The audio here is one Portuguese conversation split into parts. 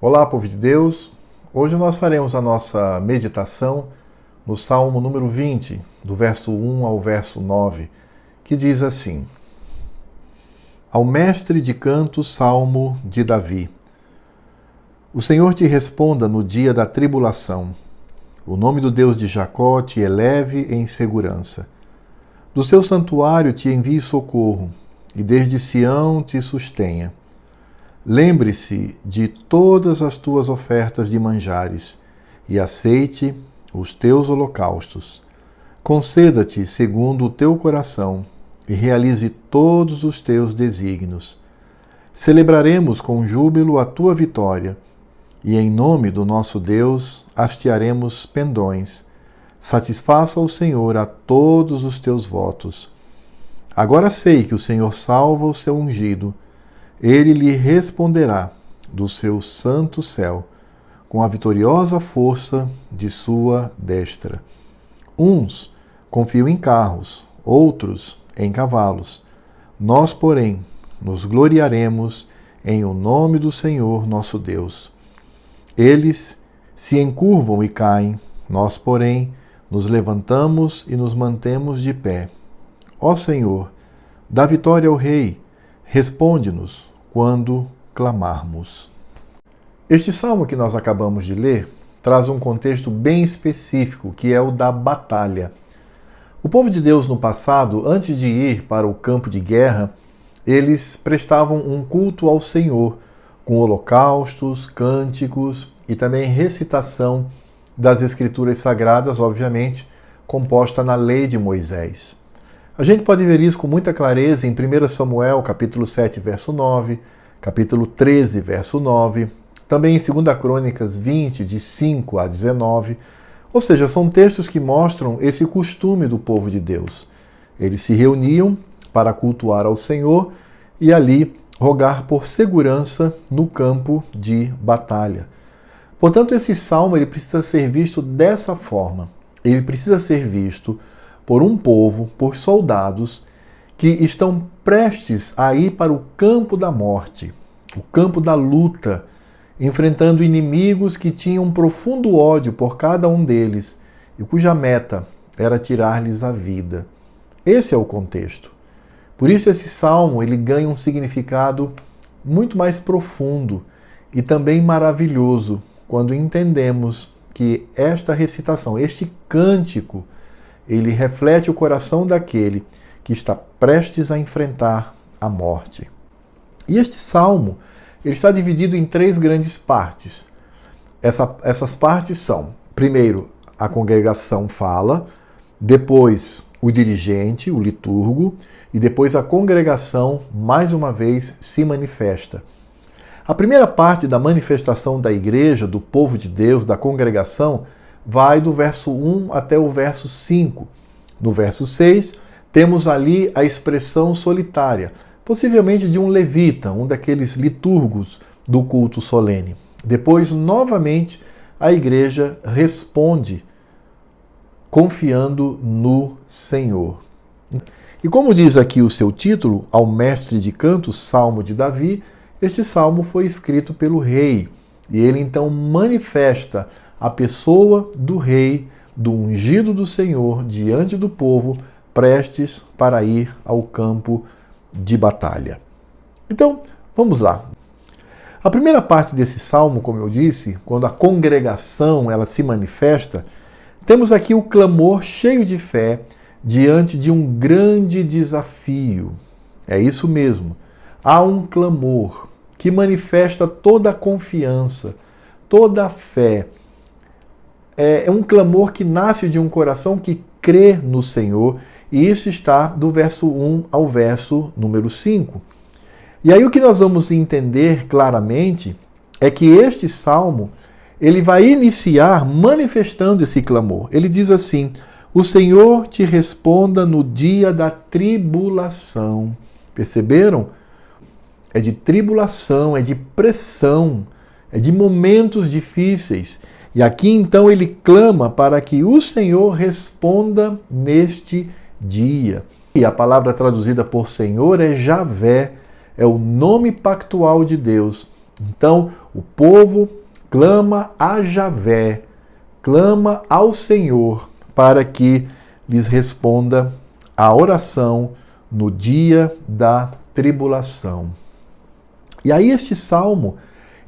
Olá, povo de Deus! Hoje nós faremos a nossa meditação no Salmo número 20, do verso 1 ao verso 9, que diz assim: Ao mestre de canto, Salmo de Davi. O Senhor te responda no dia da tribulação. O nome do Deus de Jacó te eleve em segurança. Do seu santuário te envie socorro, e desde Sião te sustenha. Lembre-se de todas as tuas ofertas de manjares, e aceite os teus holocaustos. Conceda-te segundo o teu coração, e realize todos os teus desígnios. Celebraremos com júbilo a tua vitória, e em nome do nosso Deus hastearemos pendões. Satisfaça o Senhor a todos os teus votos. Agora sei que o Senhor salva o seu ungido. Ele lhe responderá do seu santo céu, com a vitoriosa força de sua destra. Uns confiam em carros, outros em cavalos. Nós, porém, nos gloriaremos em o nome do Senhor nosso Deus. Eles se encurvam e caem, nós, porém, nos levantamos e nos mantemos de pé. Ó Senhor, dá vitória ao Rei, responde-nos quando clamarmos. Este salmo que nós acabamos de ler traz um contexto bem específico, que é o da batalha. O povo de Deus no passado, antes de ir para o campo de guerra, eles prestavam um culto ao Senhor, com holocaustos, cânticos e também recitação das Escrituras Sagradas, obviamente, composta na lei de Moisés. A gente pode ver isso com muita clareza em 1 Samuel, capítulo 7, verso 9, capítulo 13, verso 9, também em 2 Crônicas 20, de 5 a 19, ou seja, são textos que mostram esse costume do povo de Deus. Eles se reuniam para cultuar ao Senhor e ali rogar por segurança no campo de batalha. Portanto, esse salmo ele precisa ser visto dessa forma. Ele precisa ser visto por um povo, por soldados, que estão prestes a ir para o campo da morte, o campo da luta, enfrentando inimigos que tinham um profundo ódio por cada um deles e cuja meta era tirar-lhes a vida. Esse é o contexto. Por isso esse salmo ele ganha um significado muito mais profundo e também maravilhoso quando entendemos que esta recitação, este cântico, ele reflete o coração daquele que está prestes a enfrentar a morte. E este salmo ele está dividido em 3 grandes partes. Essas partes são, primeiro, a congregação fala, depois o dirigente, o liturgo, e depois a congregação, mais uma vez, se manifesta. A primeira parte da manifestação da igreja, do povo de Deus, da congregação, vai do verso 1 até o verso 5. No verso 6, temos ali a expressão solitária, possivelmente de um levita, um daqueles liturgos do culto solene. Depois, novamente, a igreja responde confiando no Senhor. E como diz aqui o seu título, Ao mestre de canto, Salmo de Davi, este salmo foi escrito pelo rei. E ele então manifesta a pessoa do rei, do ungido do Senhor, diante do povo, prestes para ir ao campo de batalha. Então, vamos lá. A primeira parte desse salmo, como eu disse, quando a congregação ela se manifesta, temos aqui o clamor cheio de fé diante de um grande desafio. É isso mesmo. Há um clamor que manifesta toda a confiança, toda a fé. É um clamor que nasce de um coração que crê no Senhor, e isso está do verso 1 ao verso número 5. E aí o que nós vamos entender claramente é que este salmo, ele vai iniciar manifestando esse clamor. Ele diz assim: o Senhor te responda no dia da tribulação. Perceberam? É de tribulação, é de pressão, é de momentos difíceis. E aqui então ele clama para que o Senhor responda neste dia. E a palavra traduzida por Senhor é Javé, é o nome pactual de Deus, Então, o povo clama a Javé, clama ao Senhor para que lhes responda a oração no dia da tribulação. E aí este salmo,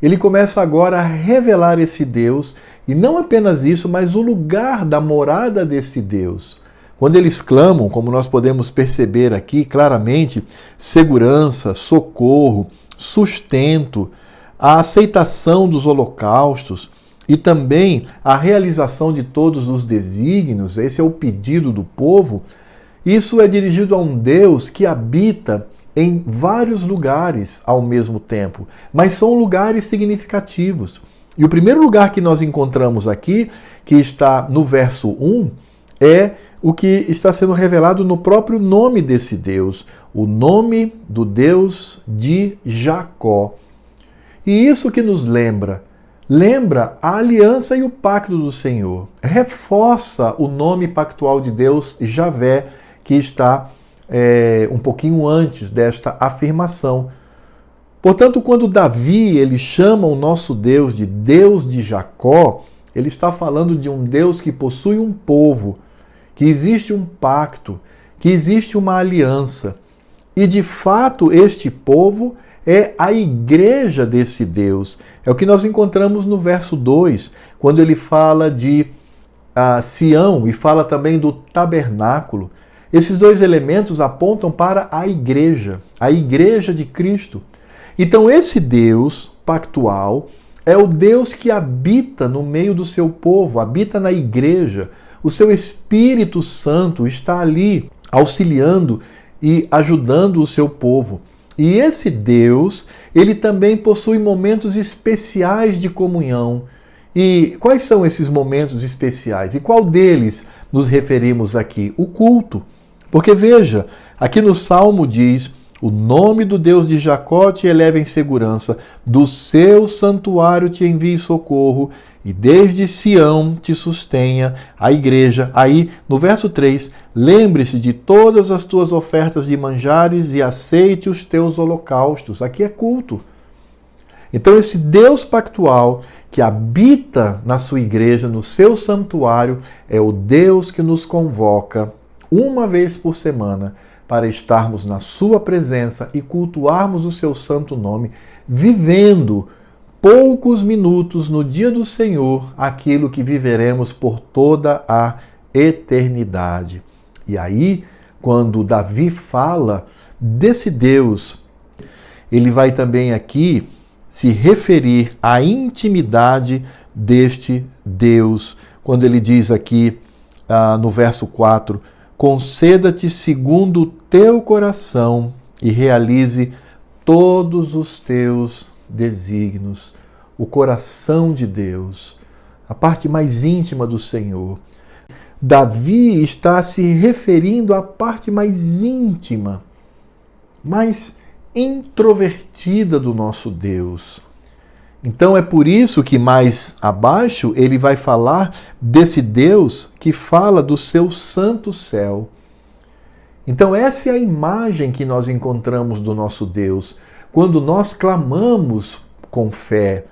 ele começa agora a revelar esse Deus, e não apenas isso, mas o lugar da morada desse Deus. Quando eles clamam, como nós podemos perceber aqui claramente, segurança, socorro, sustento, a aceitação dos holocaustos e também a realização de todos os desígnios, esse é o pedido do povo, isso é dirigido a um Deus que habita em vários lugares ao mesmo tempo, mas são lugares significativos. E o primeiro lugar que nós encontramos aqui, que está no verso 1, é o que está sendo revelado no próprio nome desse Deus, o nome do Deus de Jacó. E isso que nos lembra a aliança e o pacto do Senhor. Reforça o nome pactual de Deus, Javé, que está um pouquinho antes desta afirmação. Portanto, quando Davi ele chama o nosso Deus de Jacó, ele está falando de um Deus que possui um povo, que existe um pacto, que existe uma aliança. E de fato este povo é a igreja desse Deus. É o que nós encontramos no verso 2, quando ele fala de Sião e fala também do tabernáculo. Esses dois elementos apontam para a igreja de Cristo. Então esse Deus pactual é o Deus que habita no meio do seu povo, habita na igreja. O seu Espírito Santo está ali auxiliando e ajudando o seu povo. E esse Deus, ele também possui momentos especiais de comunhão. E quais são esses momentos especiais? E qual deles nos referimos aqui? O culto. Porque veja, aqui no Salmo diz: o nome do Deus de Jacó te eleva em segurança, do seu santuário te envie socorro, e desde Sião te sustenha a igreja. Aí, no verso 3, lembre-se de todas as tuas ofertas de manjares e aceite os teus holocaustos. Aqui é culto. Então esse Deus pactual que habita na sua igreja, no seu santuário, é o Deus que nos convoca uma vez por semana para estarmos na sua presença e cultuarmos o seu santo nome, vivendo poucos minutos no dia do Senhor, aquilo que viveremos por toda a eternidade. E aí, quando Davi fala desse Deus, ele vai também aqui se referir à intimidade deste Deus, quando ele diz aqui no verso 4, conceda-te segundo o teu coração e realize todos os teus desígnios. O coração de Deus, a parte mais íntima do Senhor. Davi está se referindo à parte mais íntima, mais introvertida do nosso Deus. Então é por isso que mais abaixo ele vai falar desse Deus que fala do seu santo céu. Então essa é a imagem que nós encontramos do nosso Deus, quando nós clamamos com fé,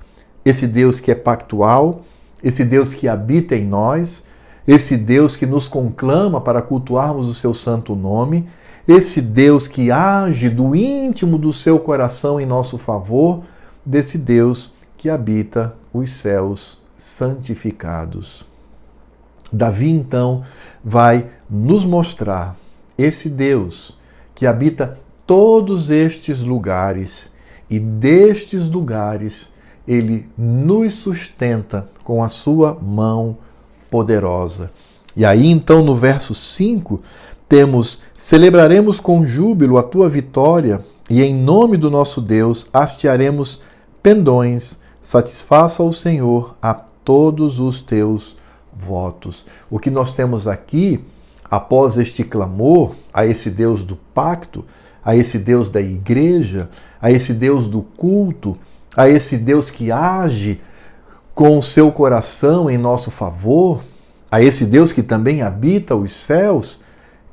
esse Deus que é pactual, esse Deus que habita em nós, esse Deus que nos conclama para cultuarmos o seu santo nome, esse Deus que age do íntimo do seu coração em nosso favor, desse Deus que habita os céus santificados. Davi, então, vai nos mostrar esse Deus que habita todos estes lugares e destes lugares ele nos sustenta com a sua mão poderosa. E aí, então, no verso 5, temos: celebraremos com júbilo a tua vitória e em nome do nosso Deus hastearemos pendões. Satisfaça o Senhor a todos os teus votos. O que nós temos aqui, após este clamor a esse Deus do pacto, a esse Deus da igreja, a esse Deus do culto, a esse Deus que age com o seu coração em nosso favor, a esse Deus que também habita os céus,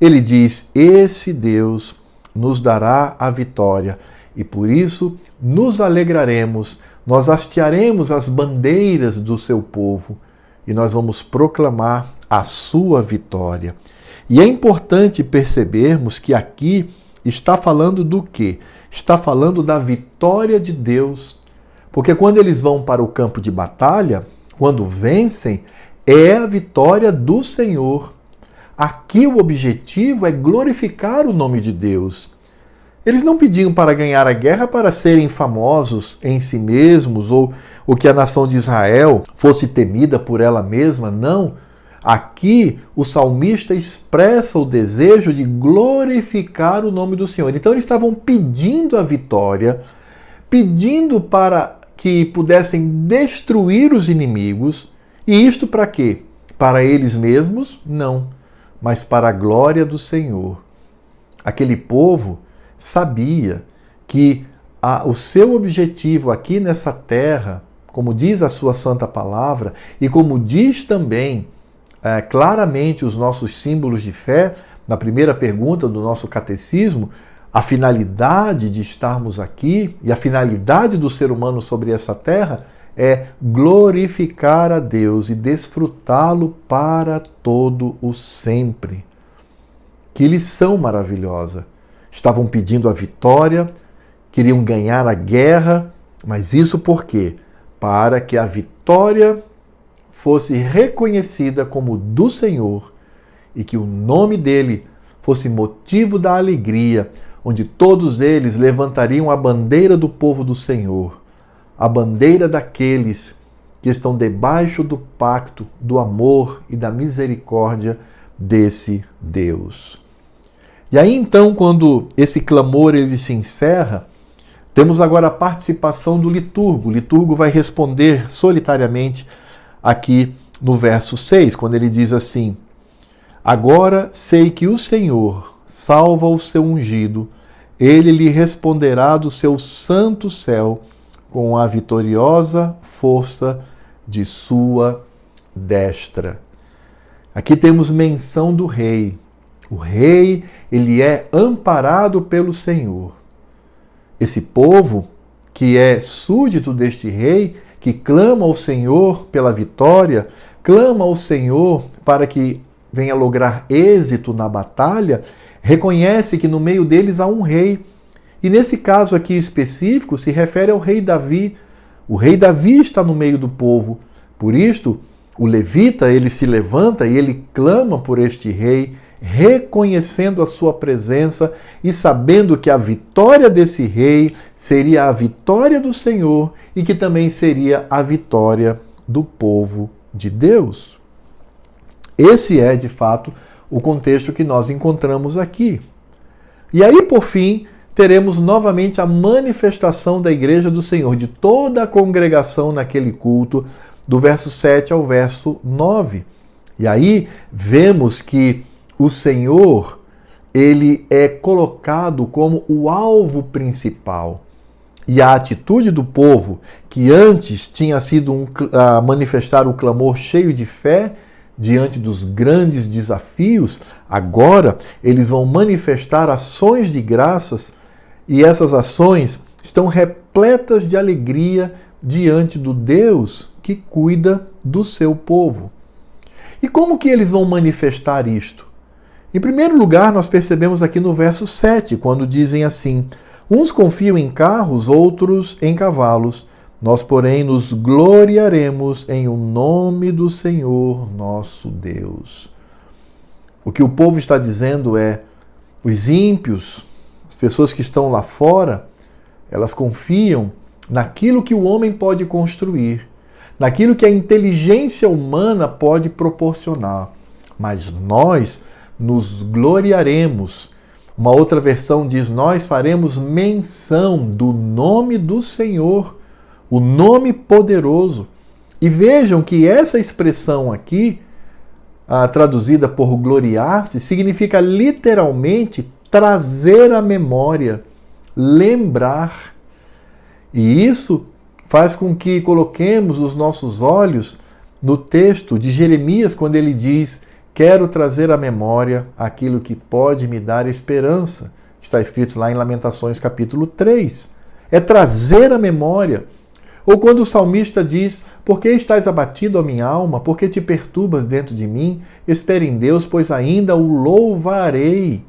ele diz: esse Deus nos dará a vitória e por isso nos alegraremos, nós hastearemos as bandeiras do seu povo e nós vamos proclamar a sua vitória. E é importante percebermos que aqui está falando do quê? Está falando da vitória de Deus. Porque quando eles vão para o campo de batalha, quando vencem, é a vitória do Senhor. Aqui o objetivo é glorificar o nome de Deus. Eles não pediam para ganhar a guerra para serem famosos em si mesmos ou que a nação de Israel fosse temida por ela mesma, não. Aqui o salmista expressa o desejo de glorificar o nome do Senhor. Então eles estavam pedindo a vitória, pedindo para que pudessem destruir os inimigos. E isto para quê? Para eles mesmos? Não, mas para a glória do Senhor. Aquele povo sabia que o seu objetivo aqui nessa terra, como diz a sua santa palavra, e como diz também claramente os nossos símbolos de fé, na primeira pergunta do nosso catecismo, a finalidade de estarmos aqui e a finalidade do ser humano sobre essa terra é glorificar a Deus e desfrutá-lo para todo o sempre. Que lição maravilhosa! Estavam pedindo a vitória, queriam ganhar a guerra, mas isso por quê? Para que a vitória fosse reconhecida como do Senhor e que o nome dele fosse motivo da alegria, onde todos eles levantariam a bandeira do povo do Senhor, a bandeira daqueles que estão debaixo do pacto, do amor e da misericórdia desse Deus. E aí então, quando esse clamor ele se encerra, temos agora a participação do liturgo. O liturgo vai responder solitariamente aqui no verso 6, quando ele diz assim: agora sei que o Senhor salva o seu ungido, ele lhe responderá do seu santo céu com a vitoriosa força de sua destra. Aqui temos menção do rei. O rei, ele é amparado pelo Senhor. Esse povo, que é súdito deste rei, que clama ao Senhor pela vitória, clama ao Senhor para que venha lograr êxito na batalha, reconhece que no meio deles há um rei. E nesse caso aqui específico se refere ao rei Davi. O rei Davi está no meio do povo. Por isto, o levita, ele se levanta e ele clama por este rei, reconhecendo a sua presença e sabendo que a vitória desse rei seria a vitória do Senhor e que também seria a vitória do povo de Deus. Esse é, de fato, o contexto que nós encontramos aqui. E aí, por fim, teremos novamente a manifestação da Igreja do Senhor, de toda a congregação naquele culto, do verso 7 ao verso 9. E aí vemos que o Senhor, ele é colocado como o alvo principal. E a atitude do povo, que antes tinha sido manifestar o clamor cheio de fé diante dos grandes desafios, agora eles vão manifestar ações de graças, e essas ações estão repletas de alegria diante do Deus que cuida do seu povo. E como que eles vão manifestar isto? Em primeiro lugar, nós percebemos aqui no verso 7, quando dizem assim: uns confiam em carros, outros em cavalos. Nós, porém, nos gloriaremos em o nome do Senhor nosso Deus. O que o povo está dizendo é: os ímpios, as pessoas que estão lá fora, elas confiam naquilo que o homem pode construir, naquilo que a inteligência humana pode proporcionar. Mas nós nos gloriaremos. Uma outra versão diz: nós faremos menção do nome do Senhor, o nome poderoso. E vejam que essa expressão aqui, traduzida por gloriar-se, significa literalmente trazer à memória, lembrar. E isso faz com que coloquemos os nossos olhos no texto de Jeremias, quando ele diz: quero trazer à memória aquilo que pode me dar esperança. Está escrito lá em Lamentações capítulo 3. É trazer a memória. Ou quando o salmista diz: por que estás abatido, ó minha alma? Por que te perturbas dentro de mim? Espere em Deus, pois ainda o louvarei.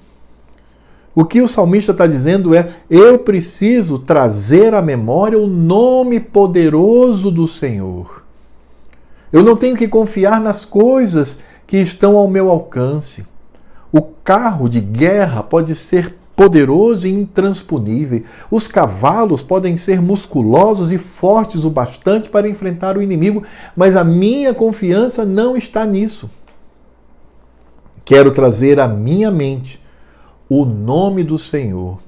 O que o salmista está dizendo é: eu preciso trazer à memória o nome poderoso do Senhor. Eu não tenho que confiar nas coisas que estão ao meu alcance. O carro de guerra pode ser poderoso e intransponível. Os cavalos podem ser musculosos e fortes o bastante para enfrentar o inimigo, mas a minha confiança não está nisso. Quero trazer à minha mente o nome do Senhor.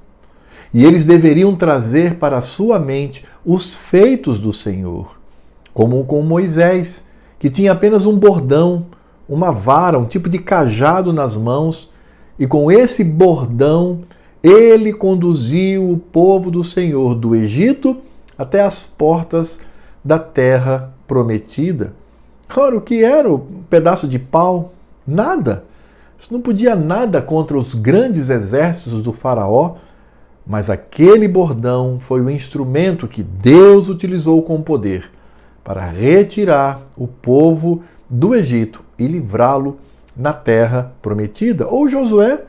E eles deveriam trazer para a sua mente os feitos do Senhor, como com Moisés, que tinha apenas um bordão, uma vara, um tipo de cajado nas mãos, e com esse bordão ele conduziu o povo do Senhor do Egito até as portas da terra prometida. Ora, o que era o pedaço de pau? Nada. Isso não podia nada contra os grandes exércitos do faraó, mas aquele bordão foi o instrumento que Deus utilizou com poder para retirar o povo do Egito e livrá-lo na terra prometida. Ou Josué.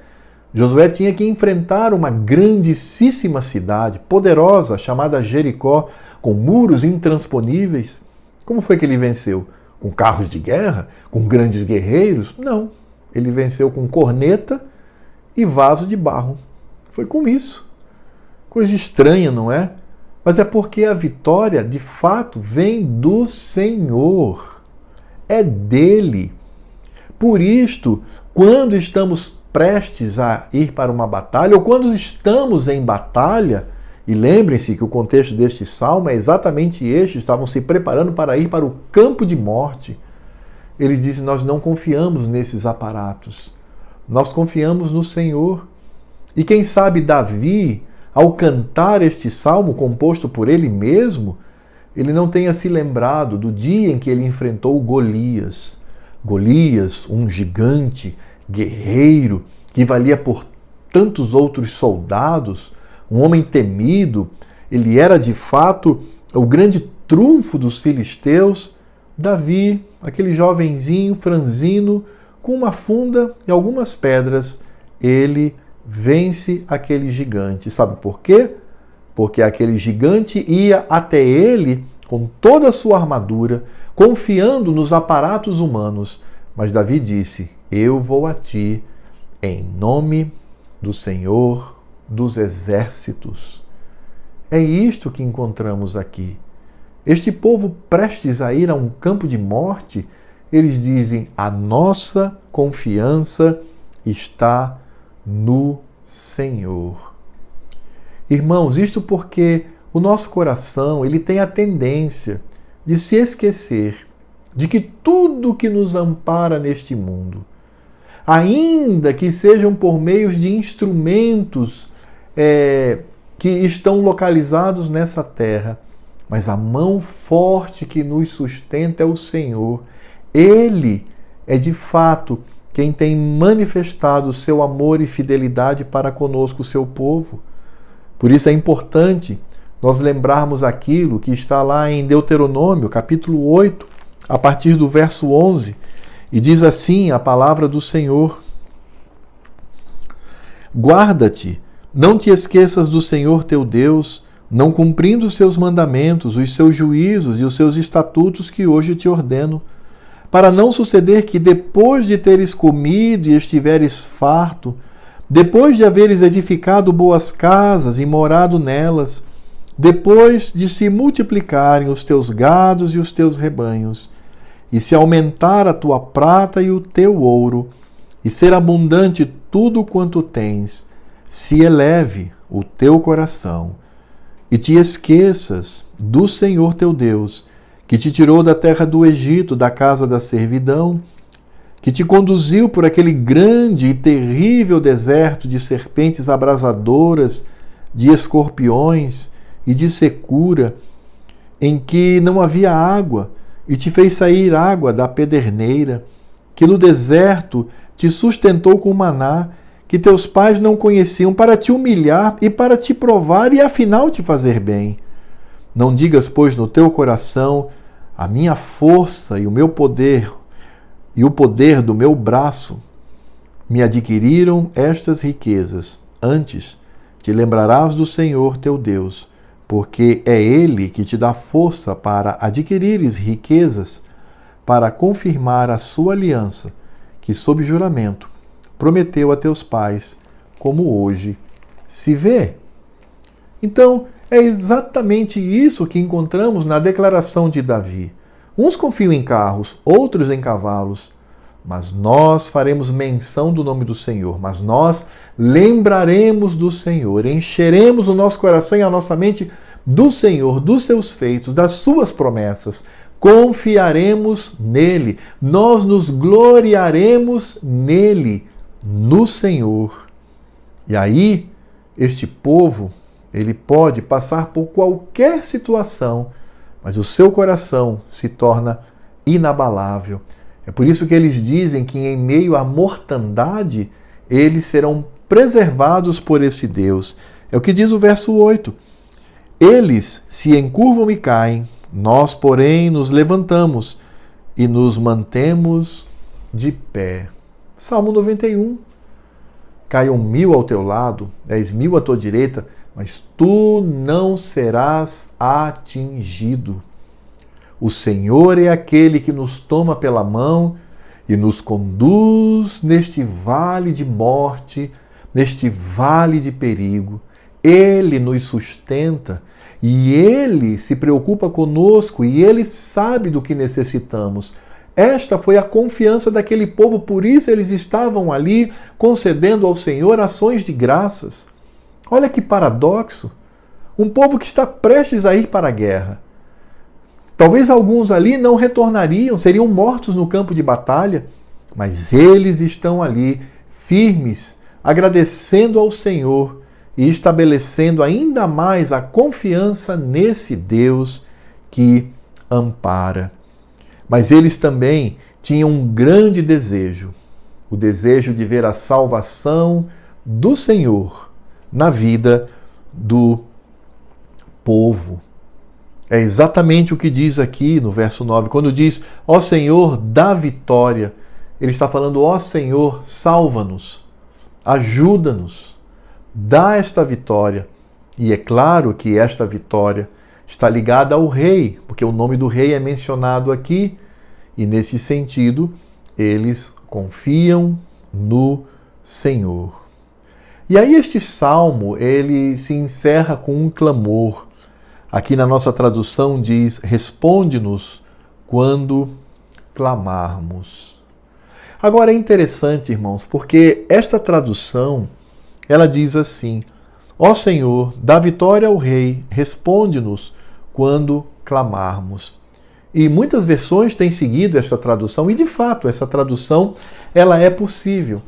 Josué tinha que enfrentar uma grandíssima cidade, poderosa, chamada Jericó, com muros intransponíveis. Como foi que ele venceu? Com carros de guerra? Com grandes guerreiros? Não. Ele venceu com corneta e vaso de barro. Foi com isso. Coisa estranha, não é? Mas é porque a vitória, de fato, vem do Senhor. É dele. Por isto, quando estamos prestes a ir para uma batalha, ou quando estamos em batalha, e lembrem-se que o contexto deste salmo é exatamente este: estavam se preparando para ir para o campo de morte. Eles dizem: nós não confiamos nesses aparatos, nós confiamos no Senhor. E quem sabe Davi, ao cantar este salmo composto por ele mesmo, ele não tenha se lembrado do dia em que ele enfrentou Golias. Golias, um gigante, guerreiro, que valia por tantos outros soldados, um homem temido. Ele era de fato o grande trunfo dos filisteus. Davi, aquele jovenzinho franzino, com uma funda e algumas pedras, ele vence aquele gigante. Sabe por quê? Porque aquele gigante ia até ele com toda a sua armadura, confiando nos aparatos humanos. Mas Davi disse: eu vou a ti em nome do Senhor dos exércitos. É isto que encontramos aqui. Este povo prestes a ir a um campo de morte, eles dizem: a nossa confiança está no Senhor. Irmãos, isto porque o nosso coração ele tem a tendência de se esquecer de que tudo que nos ampara neste mundo, ainda que sejam por meios de instrumentos que estão localizados nessa terra, mas a mão forte que nos sustenta é o Senhor. Ele é de fato quem tem manifestado seu amor e fidelidade para conosco, o seu povo. Por isso é importante nós lembrarmos aquilo que está lá em Deuteronômio, capítulo 8, a partir do verso 11, e diz assim a palavra do Senhor: guarda-te, não te esqueças do Senhor teu Deus, não cumprindo os seus mandamentos, os seus juízos e os seus estatutos que hoje te ordeno, para não suceder que depois de teres comido e estiveres farto, depois de haveres edificado boas casas e morado nelas, depois de se multiplicarem os teus gados e os teus rebanhos, e se aumentar a tua prata e o teu ouro, e ser abundante tudo quanto tens, se eleve o teu coração, e te esqueças do Senhor teu Deus, que te tirou da terra do Egito, da casa da servidão, que te conduziu por aquele grande e terrível deserto de serpentes abrasadoras, de escorpiões e de secura, em que não havia água, e te fez sair água da pederneira, que no deserto te sustentou com maná, que teus pais não conheciam, para te humilhar e para te provar e afinal te fazer bem. Não digas, pois, no teu coração: a minha força e o meu poder e o poder do meu braço me adquiriram estas riquezas. Antes, te lembrarás do Senhor teu Deus, porque é Ele que te dá força para adquirires riquezas, para confirmar a sua aliança, que sob juramento prometeu a teus pais, como hoje se vê. Então, é exatamente isso que encontramos na declaração de Davi. Uns confiam em carros, outros em cavalos, mas nós faremos menção do nome do Senhor, mas nós lembraremos do Senhor, encheremos o nosso coração e a nossa mente do Senhor, dos seus feitos, das suas promessas. Confiaremos nele, nós nos gloriaremos nele, no Senhor. E aí, este povo, ele pode passar por qualquer situação, mas o seu coração se torna inabalável. É por isso que eles dizem que em meio à mortandade, eles serão preservados por esse Deus. É o que diz o verso 8. Eles se encurvam e caem, nós, porém, nos levantamos e nos mantemos de pé. Salmo 91. Caiam 1000 ao teu lado, 10.000 à tua direita, mas tu não serás atingido. O Senhor é aquele que nos toma pela mão e nos conduz neste vale de morte, neste vale de perigo. Ele nos sustenta e Ele se preocupa conosco e Ele sabe do que necessitamos. Esta foi a confiança daquele povo, por isso eles estavam ali concedendo ao Senhor ações de graças. Olha que paradoxo! Um povo que está prestes a ir para a guerra. Talvez alguns ali não retornariam, seriam mortos no campo de batalha, mas eles estão ali firmes, agradecendo ao Senhor e estabelecendo ainda mais a confiança nesse Deus que ampara. Mas eles também tinham um grande desejo, o desejo de ver a salvação do Senhor na vida do povo. É exatamente o que diz aqui no verso 9, quando diz: ó Senhor, dá vitória. Ele está falando: ó Senhor, salva-nos, ajuda-nos, dá esta vitória. E é claro que esta vitória está ligada ao rei, porque o nome do rei é mencionado aqui, e nesse sentido, eles confiam no Senhor. E aí este salmo, ele se encerra com um clamor. Aqui na nossa tradução diz: responde-nos quando clamarmos. Agora é interessante, irmãos, porque esta tradução, ela diz assim: ó Senhor, dá vitória ao rei, responde-nos quando clamarmos. E muitas versões têm seguido essa tradução, e de fato essa tradução ela é possível.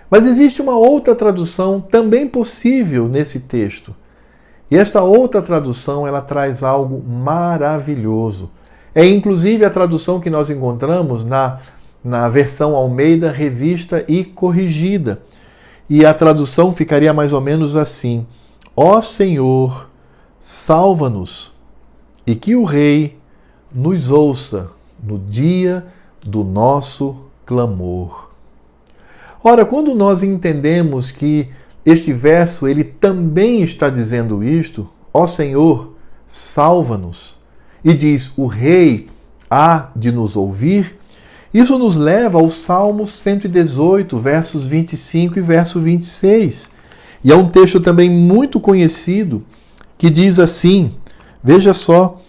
Mas existe uma outra tradução também possível nesse texto. E esta outra tradução, ela traz algo maravilhoso. É inclusive a tradução que nós encontramos na versão Almeida Revista e Corrigida. E a tradução ficaria mais ou menos assim: ó Senhor, salva-nos, e que o Rei nos ouça no dia do nosso clamor. Ora, quando nós entendemos que este verso ele também está dizendo isto, ó Senhor, salva-nos, e diz: o Rei há de nos ouvir, isso nos leva ao Salmo 118, versos 25 e verso 26. E é um texto também muito conhecido, que diz assim, veja só: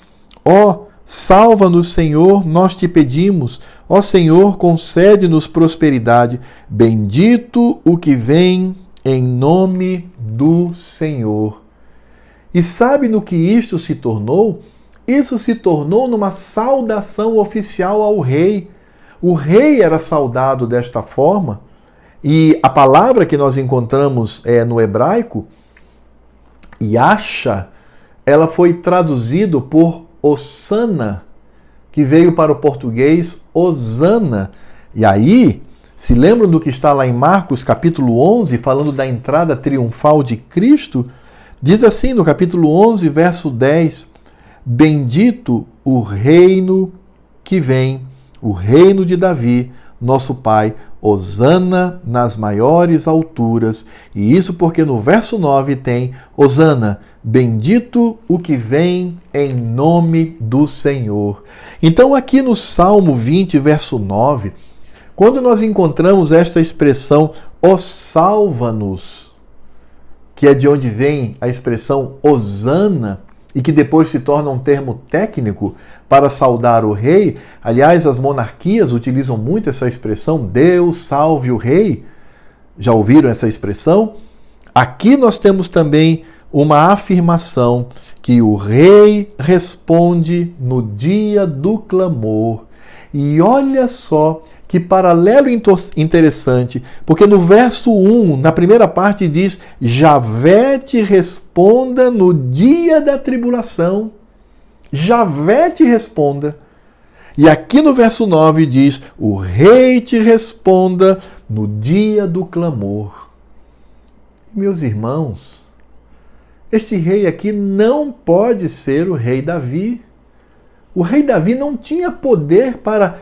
ó, salva-nos, Senhor, nós te pedimos. Ó Senhor, concede-nos prosperidade. Bendito o que vem em nome do Senhor. E sabe no que isto se tornou? Isso se tornou numa saudação oficial ao rei. O rei era saudado desta forma. E a palavra que nós encontramos no hebraico, Yasha, ela foi traduzida por Osana, que veio para o português Hosana. E aí Se lembram do que está lá em Marcos, capítulo 11, falando da entrada triunfal de Cristo? Diz assim no capítulo 11, verso 10, bendito o reino que vem, o reino de Davi, nosso Pai, hosana nas maiores alturas. E isso porque no verso 9 tem hosana, bendito o que vem em nome do Senhor. Então aqui no Salmo 20, verso 9, quando nós encontramos esta expressão, ó salva-nos, que é de onde vem a expressão hosana, e que depois se torna um termo técnico para saudar o rei. Aliás, as monarquias utilizam muito essa expressão, Deus salve o rei. Já ouviram essa expressão? Aqui nós temos também uma afirmação que o rei responde no dia do clamor. E olha só que paralelo interessante, porque no verso 1, na primeira parte diz, Javé te responda no dia da tribulação. Javé te responda. E aqui no verso 9 diz, o rei te responda no dia do clamor. Meus irmãos, este rei aqui não pode ser o rei Davi. O rei Davi não tinha poder para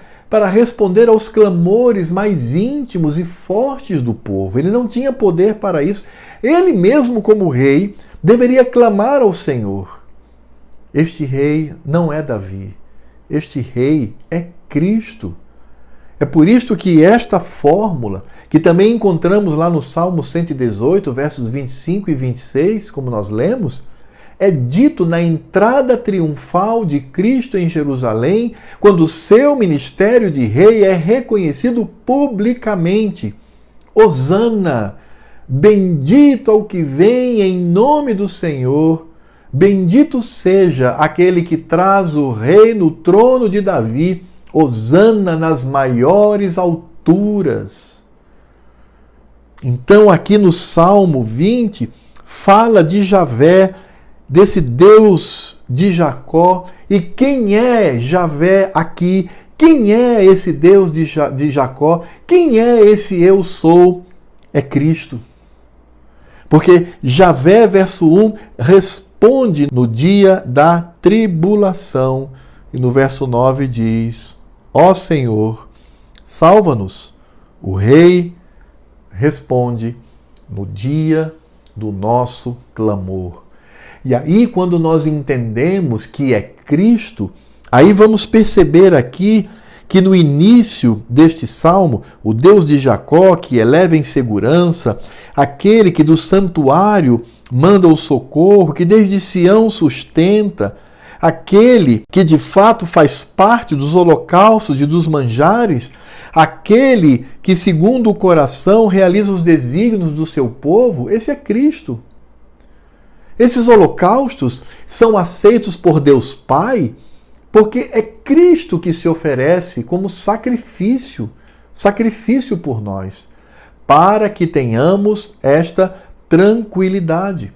responder aos clamores mais íntimos e fortes do povo. Ele não tinha poder para isso. Ele mesmo, como rei, deveria clamar ao Senhor. Este rei não é Davi. Este rei é Cristo. É por isso que esta fórmula, que também encontramos lá no Salmo 118, versos 25 e 26, como nós lemos, é dito na entrada triunfal de Cristo em Jerusalém, quando o seu ministério de rei é reconhecido publicamente. Hosana, bendito ao que vem em nome do Senhor, bendito seja aquele que traz o rei no trono de Davi, hosana nas maiores alturas. Então aqui no Salmo 20, fala de Javé, desse Deus de Jacó. E quem é Javé aqui? Quem é esse Deus de Jacó? Quem é esse eu sou? É Cristo. Porque Javé, verso 1, responde no dia da tribulação. E no verso 9 diz, ó Senhor, salva-nos. O rei responde no dia do nosso clamor. E aí, quando nós entendemos que é Cristo, aí vamos perceber aqui que no início deste salmo, o Deus de Jacó, que eleva em segurança, aquele que do santuário manda o socorro, que desde Sião sustenta, aquele que de fato faz parte dos holocaustos e dos manjares, aquele que segundo o coração realiza os desígnios do seu povo, esse é Cristo. Esses holocaustos são aceitos por Deus Pai porque é Cristo que se oferece como sacrifício por nós, para que tenhamos esta tranquilidade.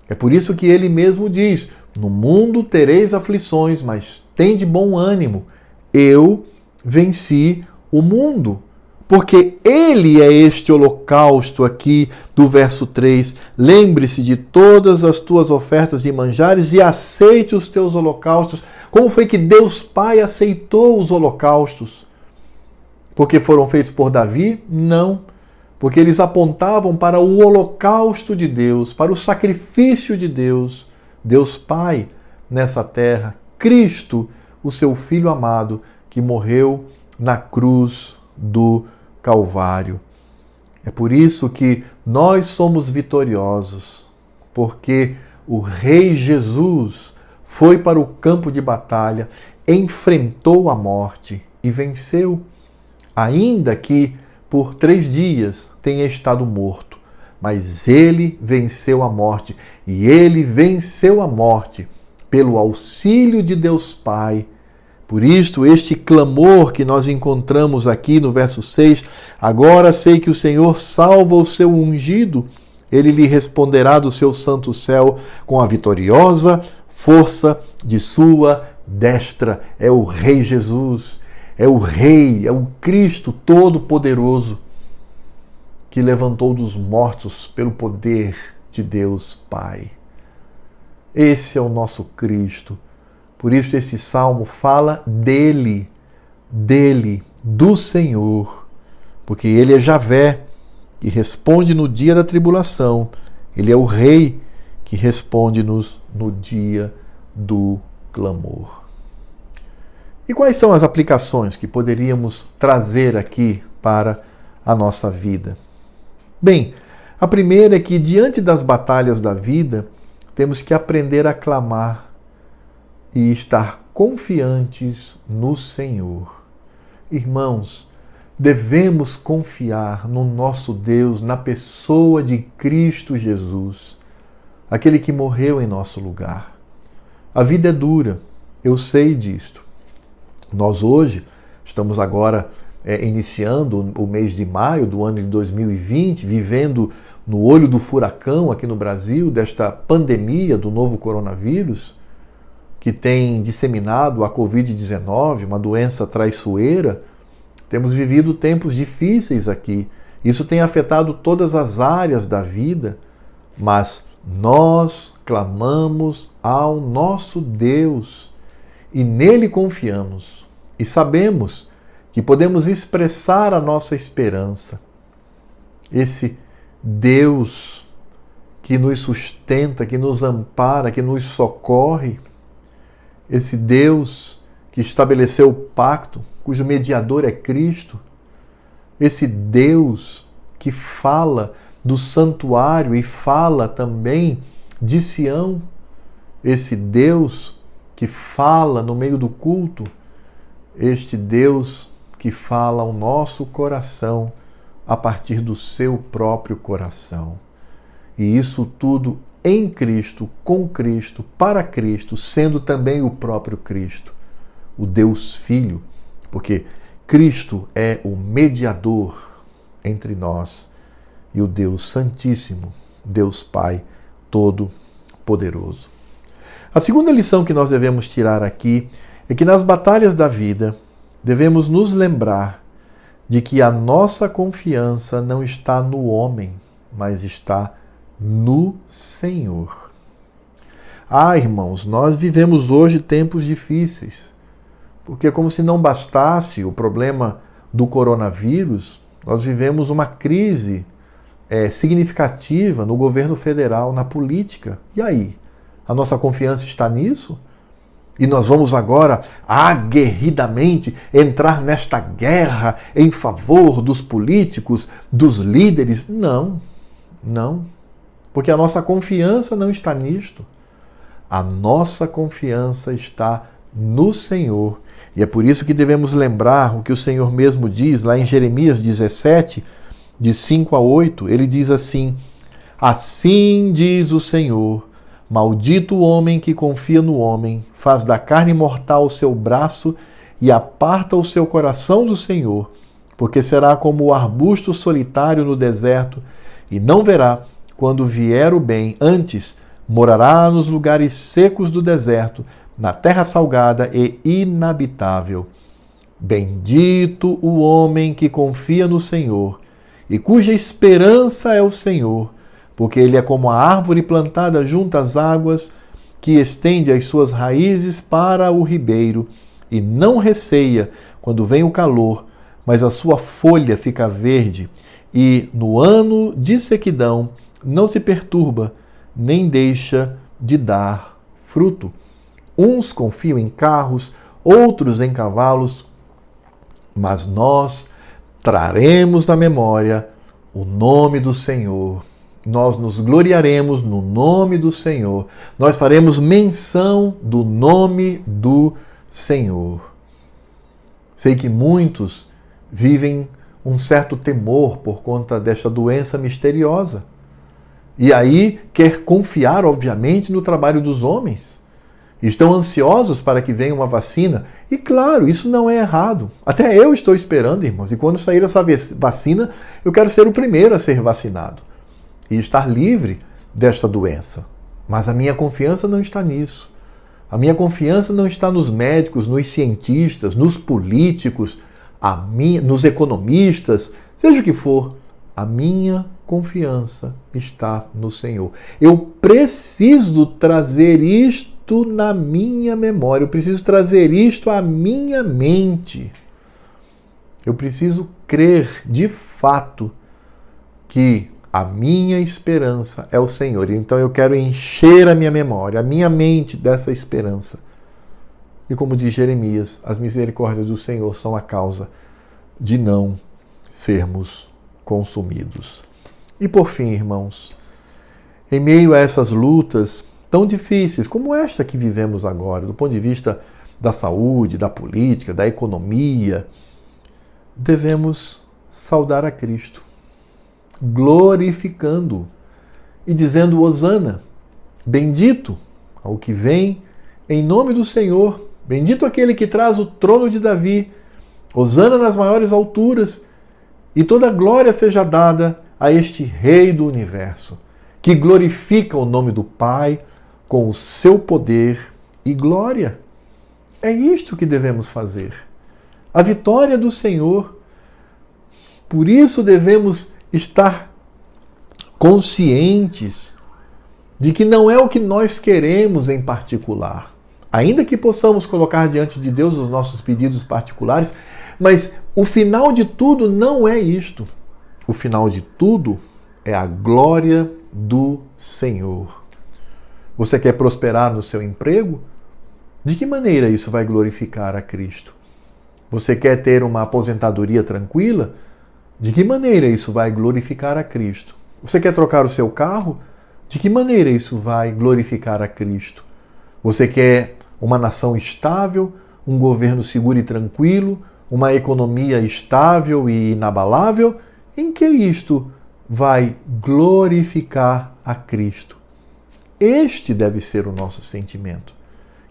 É por isso que ele mesmo diz, no mundo tereis aflições, mas tende bom ânimo, eu venci o mundo. Porque ele é este holocausto aqui do verso 3. Lembre-se de todas as tuas ofertas de manjares e aceite os teus holocaustos. Como foi que Deus Pai aceitou os holocaustos? Porque foram feitos por Davi? Não. Porque eles apontavam para o holocausto de Deus, para o sacrifício de Deus. Deus Pai nessa terra. Cristo, o seu Filho amado, que morreu na cruz do Calvário. É por isso que nós somos vitoriosos, porque o Rei Jesus foi para o campo de batalha, enfrentou a morte e venceu, ainda que por 3 dias tenha estado morto. Mas ele venceu a morte, e ele venceu a morte pelo auxílio de Deus Pai. Por isto, este clamor que nós encontramos aqui no verso 6, agora sei que o Senhor salva o seu ungido, ele lhe responderá do seu santo céu com a vitoriosa força de sua destra. É o Rei Jesus. é o Rei, é o Cristo Todo-Poderoso que levantou dos mortos pelo poder de Deus Pai. Esse é o nosso Cristo. Por isso esse salmo fala dele, do Senhor, porque ele é Javé, que responde no dia da tribulação. Ele é o Rei que responde-nos no dia do clamor. E quais são as aplicações que poderíamos trazer aqui para a nossa vida? Bem, a primeira é que diante das batalhas da vida, temos que aprender a clamar e estar confiantes no Senhor. Irmãos, devemos confiar no nosso Deus, na pessoa de Cristo Jesus, aquele que morreu em nosso lugar. A vida é dura, eu sei disto. Nós hoje estamos agora iniciando o mês de maio do ano de 2020, vivendo no olho do furacão aqui no Brasil, desta pandemia do novo coronavírus, que tem disseminado a Covid-19, uma doença traiçoeira. Temos vivido tempos difíceis aqui. Isso tem afetado todas as áreas da vida, mas nós clamamos ao nosso Deus e nele confiamos e sabemos que podemos expressar a nossa esperança. Esse Deus que nos sustenta, que nos ampara, que nos socorre, esse Deus que estabeleceu o pacto, cujo mediador é Cristo, esse Deus que fala do santuário e fala também de Sião, esse Deus que fala no meio do culto, este Deus que fala ao nosso coração a partir do seu próprio coração. E isso tudo em Cristo, com Cristo, para Cristo, sendo também o próprio Cristo, o Deus Filho, porque Cristo é o mediador entre nós e o Deus Santíssimo, Deus Pai Todo-Poderoso. A segunda lição que nós devemos tirar aqui é que nas batalhas da vida devemos nos lembrar de que a nossa confiança não está no homem, mas está no Senhor. Irmãos, nós vivemos hoje tempos difíceis, porque como se não bastasse o problema do coronavírus, nós vivemos uma crise significativa no governo federal, na política. E aí? A nossa confiança está nisso? E nós vamos agora aguerridamente entrar nesta guerra em favor dos políticos, dos líderes? Não. Porque a nossa confiança não está nisto. A nossa confiança está no Senhor. E é por isso que devemos lembrar o que o Senhor mesmo diz lá em Jeremias 17, de 5 a 8. Ele diz assim: assim diz o Senhor, maldito o homem que confia no homem, faz da carne mortal o seu braço e aparta o seu coração do Senhor, porque será como o arbusto solitário no deserto e não verá quando vier o bem, antes morará nos lugares secos do deserto, na terra salgada e inabitável. Bendito o homem que confia no Senhor e cuja esperança é o Senhor, porque ele é como a árvore plantada junto às águas, que estende as suas raízes para o ribeiro e não receia quando vem o calor, mas a sua folha fica verde e no ano de sequidão não se perturba, nem deixa de dar fruto. Uns confiam em carros, outros em cavalos, mas nós traremos na memória o nome do Senhor. Nós nos gloriaremos no nome do Senhor. Nós faremos menção do nome do Senhor. Sei que muitos vivem um certo temor por conta desta doença misteriosa. E aí quer confiar, obviamente, no trabalho dos homens. Estão ansiosos para que venha uma vacina. E claro, isso não é errado. Até eu estou esperando, irmãos. E quando sair essa vacina, eu quero ser o primeiro a ser vacinado e estar livre desta doença. Mas a minha confiança não está nisso. A minha confiança não está nos médicos, nos cientistas, nos políticos, nos economistas, seja o que for. A minha confiança está no Senhor. Eu preciso trazer isto na minha memória, eu preciso trazer isto à minha mente. Eu preciso crer de fato que a minha esperança é o Senhor. Então eu quero encher a minha memória, a minha mente dessa esperança. E como diz Jeremias, as misericórdias do Senhor são a causa de não sermos consumidos. E por fim, irmãos, em meio a essas lutas tão difíceis como esta que vivemos agora, do ponto de vista da saúde, da política, da economia, devemos saudar a Cristo, glorificando e dizendo hosana, bendito ao que vem em nome do Senhor, bendito aquele que traz o trono de Davi, hosana nas maiores alturas, e toda glória seja dada a este Rei do Universo, que glorifica o nome do Pai com o seu poder e glória. É isto que devemos fazer. A vitória do Senhor. Por isso devemos estar conscientes de que não é o que nós queremos em particular. Ainda que possamos colocar diante de Deus os nossos pedidos particulares, mas o final de tudo não é isto. O final de tudo é a glória do Senhor. Você quer prosperar no seu emprego? De que maneira isso vai glorificar a Cristo? Você quer ter uma aposentadoria tranquila? De que maneira isso vai glorificar a Cristo? Você quer trocar o seu carro? De que maneira isso vai glorificar a Cristo? Você quer uma nação estável, um governo seguro e tranquilo, uma economia estável e inabalável? Em que isto vai glorificar a Cristo? Este deve ser o nosso sentimento.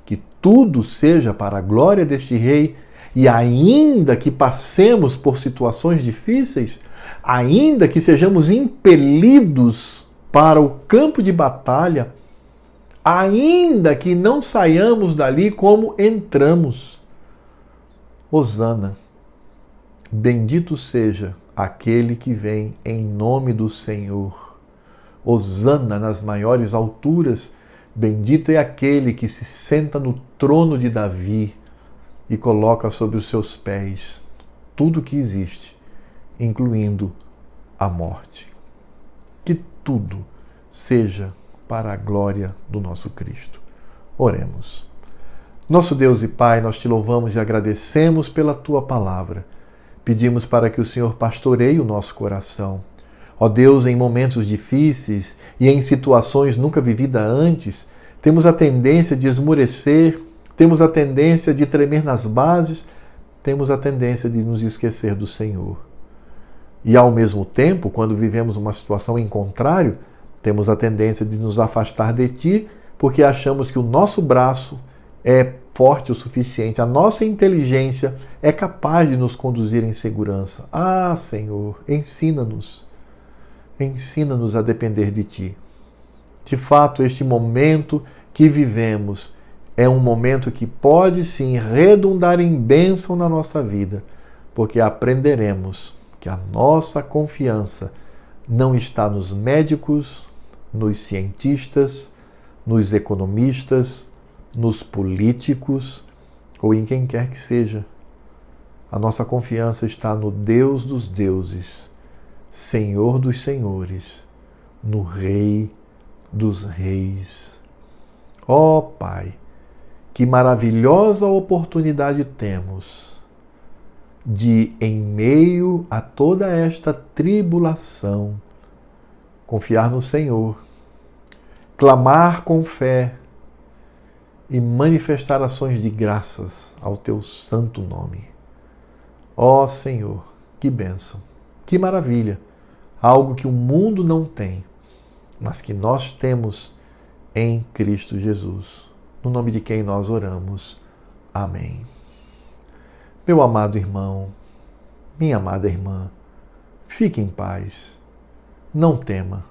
Que tudo seja para a glória deste Rei, e ainda que passemos por situações difíceis, ainda que sejamos impelidos para o campo de batalha, ainda que não saiamos dali como entramos. Hosana, bendito seja aquele que vem em nome do Senhor. Hosana nas maiores alturas, bendito é aquele que se senta no trono de Davi e coloca sob os seus pés tudo que existe, incluindo a morte. Que tudo seja para a glória do nosso Cristo. Oremos. Nosso Deus e Pai, nós te louvamos e agradecemos pela tua palavra. Pedimos para que o Senhor pastoreie o nosso coração. Ó Deus, em momentos difíceis e em situações nunca vividas antes, temos a tendência de esmorecer, temos a tendência de tremer nas bases, temos a tendência de nos esquecer do Senhor. E ao mesmo tempo, quando vivemos uma situação em contrário, temos a tendência de nos afastar de Ti, porque achamos que o nosso braço é forte o suficiente, a nossa inteligência é capaz de nos conduzir em segurança. Ah, Senhor, ensina-nos a depender de Ti. De fato, este momento que vivemos é um momento que pode sim redundar em bênção na nossa vida, porque aprenderemos que a nossa confiança não está nos médicos, nos cientistas, nos economistas, nos políticos ou em quem quer que seja. A nossa confiança está no Deus dos deuses, Senhor dos senhores, no Rei dos reis. Ó Pai, que maravilhosa oportunidade temos de, em meio a toda esta tribulação, confiar no Senhor, clamar com fé e manifestar ações de graças ao Teu santo nome. Ó Senhor, que bênção, que maravilha, algo que o mundo não tem, mas que nós temos em Cristo Jesus, no nome de quem nós oramos. Amém. Meu amado irmão, minha amada irmã, fique em paz, não tema,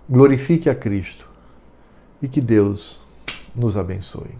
glorifique a Cristo e que Deus nos abençoe.